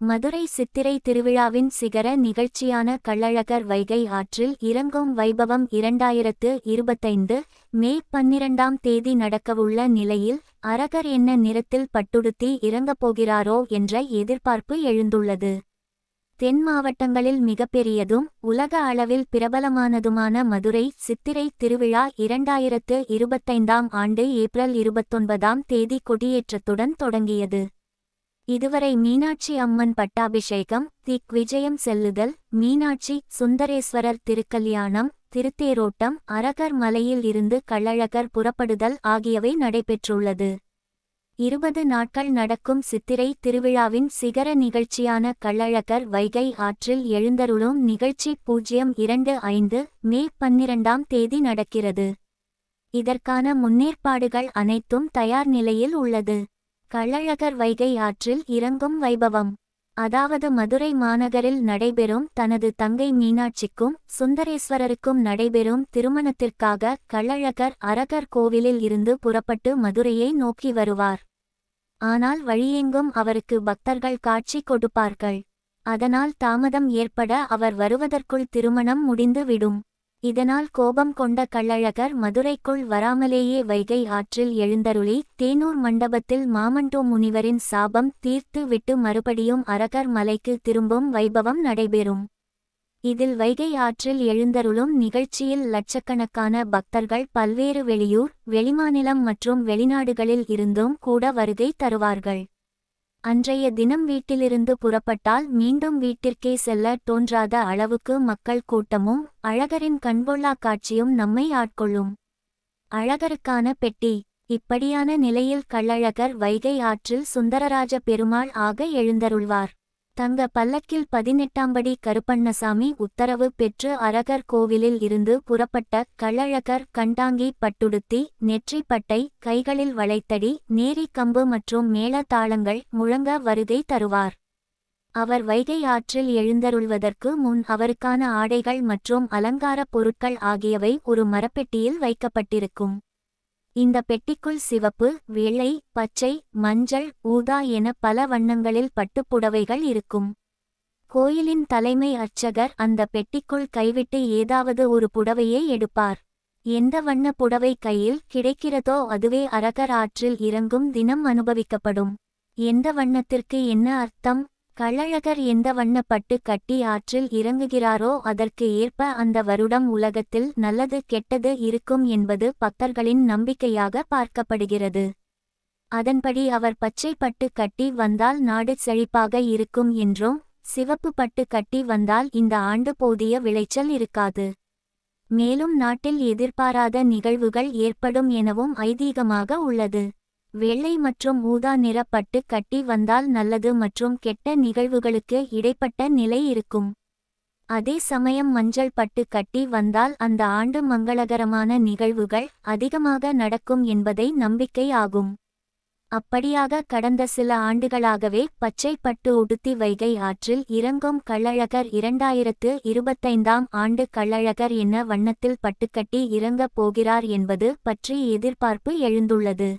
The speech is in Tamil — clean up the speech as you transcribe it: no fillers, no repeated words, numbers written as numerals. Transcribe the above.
மதுரை சித்திரை திருவிழாவின் சிகர நிகழ்ச்சியான கள்ளழகர் வைகை ஆற்றில் இறங்கும் வைபவம் 2025 மே 12ஆம் தேதி நடக்கவுள்ள நிலையில் அரகர் என்ன நிறத்தில் பட்டுடுத்தி இறங்கப்போகிறாரோ என்ற எதிர்பார்ப்பு எழுந்துள்ளது. தென் மாவட்டங்களில் மிகப்பெரியதும் உலக அளவில் பிரபலமானதுமான மதுரை சித்திரை திருவிழா 2025ஆம் ஆண்டு ஏப்ரல் 29ஆம் தேதி கொடியேற்றத்துடன் தொடங்கியது. இதுவரை மீனாட்சி அம்மன் பட்டாபிஷேகம், திக்விஜயம் செல்லுதல், மீனாட்சி சுந்தரேஸ்வரர் திருக்கல்யாணம், திருத்தேரோட்டம், அரகர் மலையில் இருந்து கள்ளழகர் புறப்படுதல் ஆகியவை நடைபெற்றுள்ளது. 20 நாட்கள் நடக்கும் சித்திரை திருவிழாவின் சிகர நிகழ்ச்சியான கள்ளழகர் வைகை ஆற்றில் எழுந்தருளும் நிகழ்ச்சி 025 மே 12ஆம் தேதி நடக்கிறது. இதற்கான முன்னேற்பாடுகள் அனைத்தும் தயார் நிலையில் உள்ளது. கள்ளழகர் வைகை ஆற்றில் இறங்கும் வைபவம், அதாவது மதுரை மாநகரில் நடைபெறும் தனது தங்கை மீனாட்சிக்கும் சுந்தரேஸ்வரருக்கும் நடைபெறும் திருமணத்திற்காக கள்ளழகர் அரகர் கோவிலில் இருந்து புறப்பட்டு மதுரையை நோக்கி வருவார். ஆனால் வழியெங்கும் அவருக்கு பக்தர்கள் காட்சி கொடுப்பார்கள். அதனால் தாமதம் ஏற்பட அவர் வருவதற்குள் திருமணம் முடிந்து விடும். இதனால் கோபம் கொண்ட கள்ளழகர் மதுரைக்குள் வராமலேயே வைகை ஆற்றில் எழுந்தருளி தேனூர் மண்டபத்தில் மாமண்டோ முனிவரின் சாபம் தீர்த்து விட்டு மறுபடியும் அரகர் மலைக்கு திரும்பும் வைபவம் நடைபெறும். இதில் வைகை ஆற்றில் எழுந்தருளும் நிகழ்ச்சியில் லட்சக்கணக்கான பக்தர்கள் பல்வேறு வெளியூர், வெளிமாநிலம் மற்றும் வெளிநாடுகளில் இருந்தும் கூட வருகை தருவார்கள். அன்றைய தினம் வீட்டிலிருந்து புறப்பட்டால் மீண்டும் வீட்டிற்கே செல்ல தோன்றாத அளவுக்கு மக்கள் கூட்டமும் அழகரின் கண்கொள்ளா காட்சியும் நம்மை ஆட்கொள்ளும். அழகருக்கான பெட்டி. இப்படியான நிலையில் கள்ளழகர் வைகை ஆற்றில் சுந்தரராஜ பெருமாள் ஆக எழுந்தருள்வார். தங்க பல்லக்கில் 18ஆம் படி கருப்பண்ணசாமி உத்தரவு பெற்று அரகர் கோவிலில் இருந்து புறப்பட்ட கள்ளழகர் கண்டாங்கி பட்டுடுத்தி, நெற்றி பட்டை, கைகளில் வளைத்தடி, நேரி கம்பு மற்றும் மேள தாளங்கள் முழங்க வருகை தருவார். அவர் வைகை ஆற்றில் எழுந்தருள்வதற்கு முன் அவருக்கான ஆடைகள் மற்றும் அலங்கார பொருட்கள் ஆகியவை ஒரு மரப்பெட்டியில் வைக்கப்பட்டிருக்கும். இந்த பெட்டிக்குள் சிவப்பு, வெள்ளை, பச்சை, மஞ்சள், ஊதா என பல வண்ணங்களில் பட்டுப்புடவைகள் இருக்கும். கோயிலின் தலைமை அர்ச்சகர் அந்த பெட்டிக்குள் கைவிட்டு ஏதாவது ஒரு புடவையை எடுப்பார். எந்த வண்ண புடவை கையில் கிடைக்கிறதோ அதுவே அரகர் ஆற்றில் இறங்கும் தினம் அனுபவிக்கப்படும். எந்த வண்ணத்திற்கு என்ன அர்த்தம்? கள்ளழகர் எந்த வண்ண பட்டு கட்டி ஆற்றில் இறங்குகிறாரோ அதற்கு ஏற்ப அந்த வருடம் உலகத்தில் நல்லது கெட்டது இருக்கும் என்பது பக்தர்களின் நம்பிக்கையாக பார்க்கப்படுகிறது. அதன்படி அவர் பச்சை பட்டு கட்டி வந்தால் நாடு செழிப்பாக இருக்கும் என்றும், சிவப்பு பட்டு கட்டி வந்தால் இந்த ஆண்டு போதிய விளைச்சல் இருக்காது. மேலும் நாட்டில் எதிர்பாராத நிகழ்வுகள் ஏற்படும் எனவும் ஐதீகமாக உள்ளது. வெள்ளை மற்றும் ஊதா நிற பட்டு கட்டி வந்தால் நல்லது மற்றும் கெட்ட நிகழ்வுகளுக்கு இடைப்பட்ட நிலை இருக்கும். அதே சமயம் மஞ்சள் பட்டு கட்டி வந்தால் அந்த ஆண்டு மங்களகரமான நிகழ்வுகள் அதிகமாக நடக்கும் என்பதை நம்பிக்கை ஆகும். அப்படியாக கடந்த சில ஆண்டுகளாகவே பச்சை பட்டு உடுத்தி வைகை ஆற்றில் இறங்கும் கள்ளழகர் 2025ஆம் ஆண்டு கள்ளழகர் என்ன வண்ணத்தில் பட்டுக்கட்டி இறங்கப் போகிறார் என்பது பற்றி எதிர்பார்ப்பு எழுந்துள்ளது.